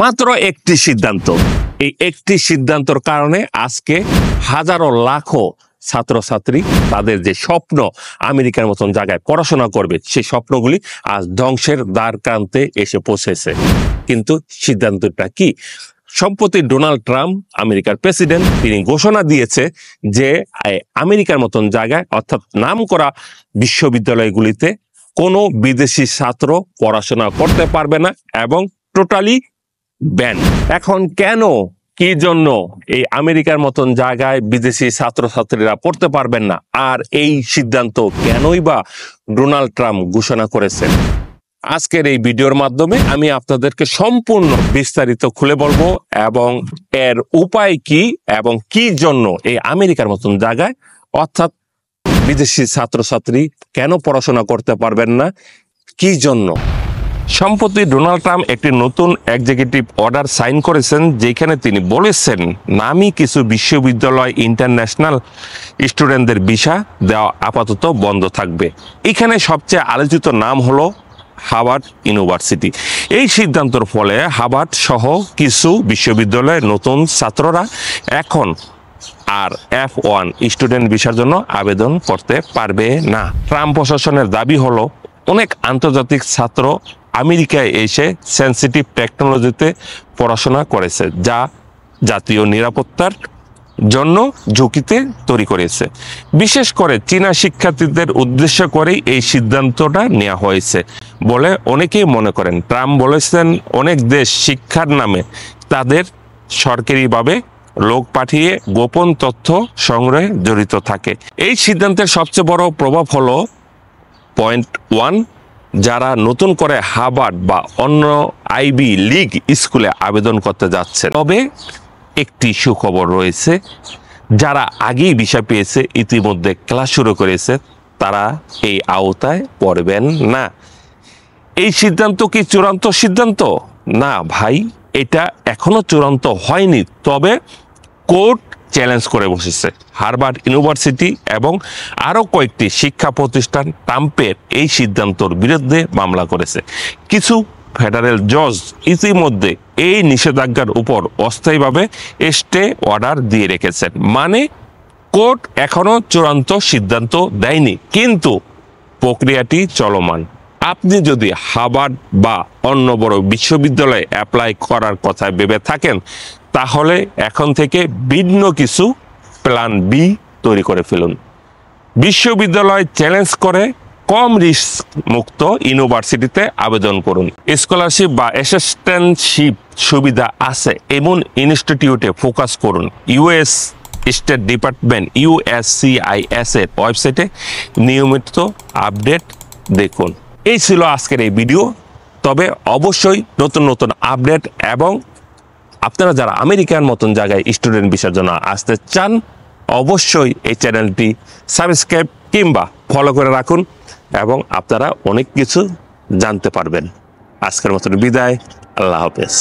মাত্র একটি সিদ্ধান্ত, এই একটি সিদ্ধান্তর কারণে আজকে হাজারো লাখো ছাত্রছাত্রী তাদের যে স্বপ্ন আমেরিকার মতন জায়গায় পড়াশোনা করবে সেই স্বপ্নগুলি আজ ধ্বংসের দ্বার প্রান্তে এসে পৌঁছেছে। কিন্তু সিদ্ধান্তটা কি? সম্প্রতি ডোনাল্ড ট্রাম্প আমেরিকার প্রেসিডেন্ট, তিনি ঘোষণা দিয়েছে যে আমেরিকার মতন জায়গায় অর্থাৎ নামকরা বিশ্ববিদ্যালয়গুলিতে কোনো বিদেশি ছাত্র পড়াশোনা করতে পারবে না এবং টোটালি ব্যান। এখন কেন, কি জন্য এই আমেরিকার মতন জায়গায় বিদেশি ছাত্রছাত্রীরা পড়তে পারবেন না, আর এই সিদ্ধান্ত কেনই বা ডোনাল্ড ট্রাম্প ঘোষণা করেছেন, আজকের এই ভিডিওর মাধ্যমে আমি আপনাদেরকে সম্পূর্ণ বিস্তারিত খুলে বলবো এবং এর উপায় কি এবং কি জন্য এই আমেরিকার মতন জায়গায় অর্থাৎ বিদেশি ছাত্রছাত্রী কেন পড়াশোনা করতে পারবেন না, কি জন্য। সম্প্রতি ডোনাল্ড ট্রাম্প একটি নতুন এক্সিকিউটিভ অর্ডার সাইন করেছেন, যেখানে তিনি বলেছেন নামি কিছু বিশ্ববিদ্যালয় ইন্টারন্যাশনাল স্টুডেন্টদের ভিসা দেওয়া আপাতত বন্ধ থাকবে। এখানে সবচেয়ে আলোচিত নাম হলো হার্ভার্ড ইউনিভার্সিটি। এই সিদ্ধান্তের ফলে হার্ভার্ড সহ কিছু বিশ্ববিদ্যালয়ের নতুন ছাত্ররা এখন আর F1 স্টুডেন্ট ভিসার জন্য আবেদন করতে পারবে না। ট্রাম্প প্রশাসনের দাবি হলো অনেক আন্তর্জাতিক ছাত্র আমেরিকায় এসে সেন্সিটিভ টেকনোলজিতে পড়াশোনা করেছে, যা জাতীয় নিরাপত্তার জন্য ঝুঁকিতে তৈরি করেছে। বিশেষ করে চীনা শিক্ষার্থীদের উদ্দেশ্য করেই এই সিদ্ধান্তটা নেওয়া হয়েছে বলে অনেকেই মনে করেন। ট্রাম্প বলেছেন অনেক দেশ শিক্ষার নামে তাদের সরকারিভাবে লোক পাঠিয়ে গোপন তথ্য সংগ্রহে জড়িত থাকে। এই সিদ্ধান্তের সবচেয়ে বড় প্রভাব হলো পয়েন্ট 1, যারা নতুন করে হার্ভার্ড বা অন্য আইভি লিগ স্কুলে আবেদন করতে যাচ্ছে। তবে একটি সুখবর রয়েছে, যারা আগেই ভিসা পেয়েছে, ইতিমধ্যে ক্লাস শুরু করেছে, তারা এই আওতায় পড়বেন না। এই সিদ্ধান্ত কি চূড়ান্ত সিদ্ধান্ত? না ভাই, এটা এখনো চূড়ান্ত হয়নি। তবে কোর্ট চ্যালেঞ্জ করে বসেছে। হার্ভার্ড ইউনিভার্সিটি এবং আরও কয়েকটি শিক্ষা প্রতিষ্ঠান ট্রাম্পের এই সিদ্ধান্তর বিরুদ্ধে মামলা করেছে। কিছু ফেডারেল জজ ইতিমধ্যে এই নিষেধাজ্ঞার উপর অস্থায়ীভাবে স্টে অর্ডার দিয়ে রেখেছেন। মানে কোর্ট এখনো চূড়ান্ত সিদ্ধান্ত দেয়নি, কিন্তু প্রক্রিয়াটি চলমান। আপনি যদি হার্ভার্ড বা অন্য বড় বিশ্ববিদ্যালয়ে অ্যাপ্লাই করার কথা ভেবে থাকেন, তাহলে এখন থেকে ভিন্ন কিছু প্ল্যান বি তৈরি করে ফেলুন। বিশ্ববিদ্যালয় চ্যালেঞ্জ করে কম রিস্ক মুক্ত ইউনিভার্সিটিতে আবেদন করুন। স্কলারশিপ বা অ্যাসিস্ট্যান্টশিপ সুবিধা আছে এমন ইনস্টিটিউটে ফোকাস করুন। ইউএস স্টেট ডিপার্টমেন্ট USCIS এর ওয়েবসাইটে নিয়মিত আপডেট দেখুন। এই ছিল আজকের এই ভিডিও। তবে অবশ্যই নতুন নতুন আপডেট এবং আপনারা যারা আমেরিকার মতন জায়গায় স্টুডেন্ট ভিসার জন্য আসতে চান, অবশ্যই এই চ্যানেলটি সাবস্ক্রাইব কিংবা ফলো করে রাখুন এবং আপনারা অনেক কিছু জানতে পারবেন। আজকের মতন বিদায়, আল্লাহ হাফেজ।